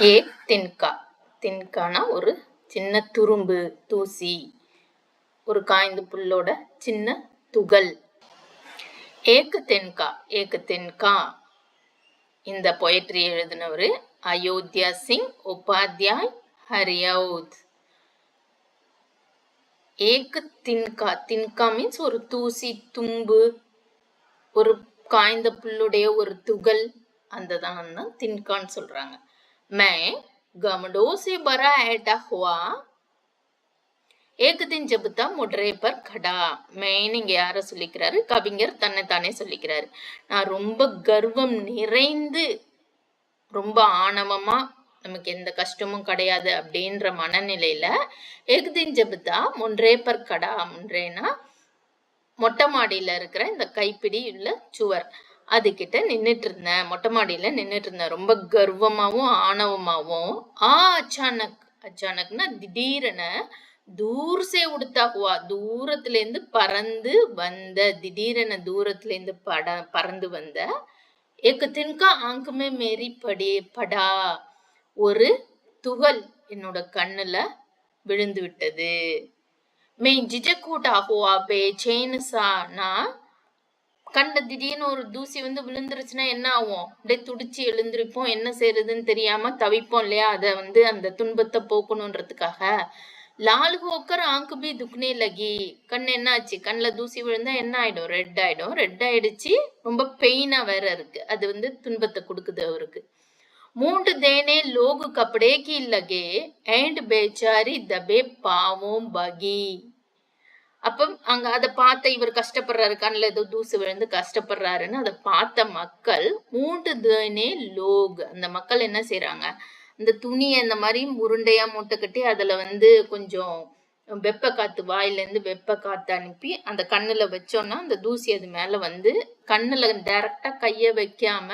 ஏக் தின்கா. தின்கானா ஒரு சின்ன துரும்பு, தூசி, ஒரு காய்ந்த புல்லோட சின்ன துகள். ஏக் தின்கா. ஏக் தின்கா இந்த பொயட்ரி எழுதினவரு அயோத்தியா சிங் உபாத்யாய் ஹரியவுத். ஏக் தின்கா. தின்கா மீன்ஸ் ஒரு தூசி, தும்பு, ஒரு காய்ந்த புல்லுடைய ஒரு துகள், அந்த தான் தின்கான்னு சொல்றாங்க. मैं गमलों से भरा ऐटा हुआ एक दिन जब था मुडरे पर खड़ा. मैं இங்க யார சொல்லிக்கிறாரு? கவிஞர் தன்னைத்தானே சொல்லிக்கிறாரு. நான் ரொம்ப கர்வம் நிறைந்து, ரொம்ப ஆணவமா, நமக்கு எந்த கஷ்டமும் கிடையாது அப்படின்ற மனநிலையில एक दिन जब था मुडरे पर खड़ा. முன்றேனா மொட்டை மாடியில இருக்கிற இந்த கைப்பிடி உள்ள சுவர், அதுகிட்ட நின்னுட்டு இருந்தேன். மொட்டை மாடியில நின்னுட்டு இருந்தேன் ரொம்ப கர்வமாவும் ஆணவமாவும். அச்சானக். அச்சானக்னா திடீரென, தூர் சே உடுத்தா ஹுவா, தூரத்துல இருந்து பறந்து வந்த, திடீரென தூரத்துல இருந்து பறந்து வந்த, ஏக் தின்கா ஆங்க்மே மேரி படா, ஒரு துகள் என்னோட கண்ணுல விழுந்து விட்டது. மே ஜிஜக்கூட்டா ஹுவா பேச்சேன் சா, நான் கண்ட திடீர்னு ஒரு தூசி வந்து விழுந்துருச்சுன்னா என்ன ஆகும்? அப்படியே துடிச்சு எழுந்திருப்போம். என்ன செய்யறதுன்னு தெரியாம தவிப்போம் இல்லையா? அதை வந்து அந்த துன்பத்தை போக்கணுன்றதுக்காக. லால் ஹோக்கர் ஆங்கு பி துக்னே லகி. கண் என்ன ஆச்சு? கண்ணில் தூசி விழுந்தா என்ன ஆயிடும்? ரெட் ஆயிடும். ரெட் ஆயிடுச்சு, ரொம்ப பெயினா வேற இருக்கு. அது வந்து துன்பத்தை கொடுக்குது அவருக்கு. மூன்று தேனே லோகு கப்படே கி லகே அண்ட் பேச்சாரி தபே பாவோம் பகி. அப்ப அங்க அதை பார்த்த இவர் கஷ்டப்படுறாரு, கண்ணில் ஏதோ தூசு விழுந்து கஷ்டப்படுறாருன்னு அதை பார்த்த மக்கள், மூன்று தேனே லோக், அந்த மக்கள் என்ன செய்யறாங்க? இந்த துணியை இந்த மாதிரி உருண்டையா மூட்டை கட்டி அதுல வந்து கொஞ்சம் வெப்ப காத்து, வாயிலேருந்து வெப்ப காத்து அனுப்பி அந்த கண்ணுல வச்சோம்னா அந்த தூசி அது மேல வந்து, கண்ணுல டைரக்டா கைய வைக்காம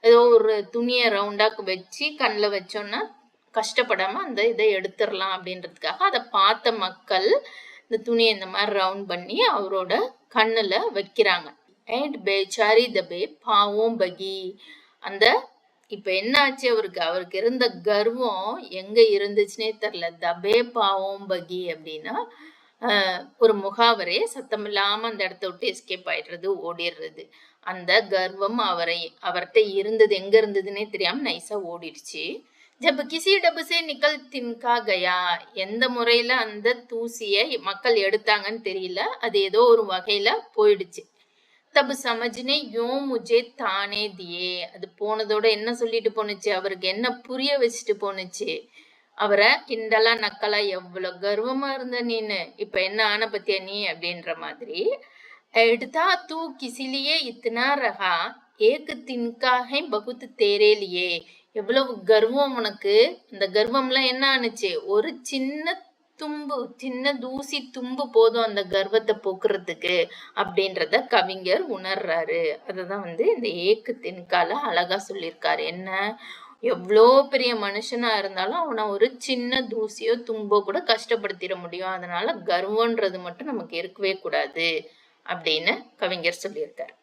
ஏதோ ஒரு துணியை ரவுண்டாக்கு வச்சு கண்ணுல வச்சோம்னா கஷ்டப்படாம அந்த இதை எடுத்துடலாம் அப்படின்றதுக்காக அதை பார்த்த மக்கள் இந்த துணியை இந்த மாதிரி ரவுண்ட் பண்ணி அவரோட கண்ணுல வைக்கிறாங்க. அண்ட் பேச்சாரி தபே பாவோம் பகி. அந்த இப்ப என்ன ஆச்சு அவருக்கு? அவருக்கு இருந்த கர்வம் எங்க இருந்துச்சுன்னே தெரியல. தபே பாவோம் பகி அப்படின்னா ஒரு முகாவரே, சத்தம் இல்லாம அந்த இடத்த விட்டு எஸ்கேப் ஆயிடுறது, ஓடிடுறது. அந்த கர்வம் அவர்கிட்ட இருந்தது எங்க இருந்ததுன்னே தெரியாம நைஸா ஓடிடுச்சு. ஜப் கிசி டபு சே நிக்கல் தின்கா கயா. எந்த முறையில அந்த தூசியை மக்கள் எடுத்தாங்கன்னு தெரியல, அது ஏதோ ஒரு வகையில போயிடுச்சு. தபு சமஜ்னே யோ முஜே தானே தியே. அது போனதோட என்ன சொல்லிட்டு போனுச்சு? அவருக்கு என்ன புரிய வச்சுட்டு போனுச்சு? அவரை கிண்டலா நக்கலா, எவ்வளவு கர்வமா இருந்த நீனு, இப்ப என்ன ஆன பத்தியா நீ அப்படின்ற மாதிரி. எடுத்தா தூ கிசிலியே இத்தனா ரகா ஏக்கு தின்காக பகுத்து தேரேலியே. எவ்வளவு கர்வம் உனக்கு! இந்த கர்வம்லாம் என்ன ஆனுச்சு? ஒரு சின்ன தும்பு, சின்ன தூசி தும்பு போதும் அந்த கர்வத்தை போக்குறதுக்கு அப்படின்றத கவிஞர் உணர்றாரு. அததான் வந்து இந்த ஏக்கு தின்கால அழகா சொல்லியிருக்காரு. என்ன, எவ்வளோ பெரிய மனுஷனா இருந்தாலும் அவனை ஒரு சின்ன தூசியோ தும்போ கூட கஷ்டப்படுத்திட முடியும். அதனால கர்வம்ன்றது மட்டும் நமக்கு இருக்கவே கூடாது அப்படின்னு கவிஞர் சொல்லியிருக்காரு.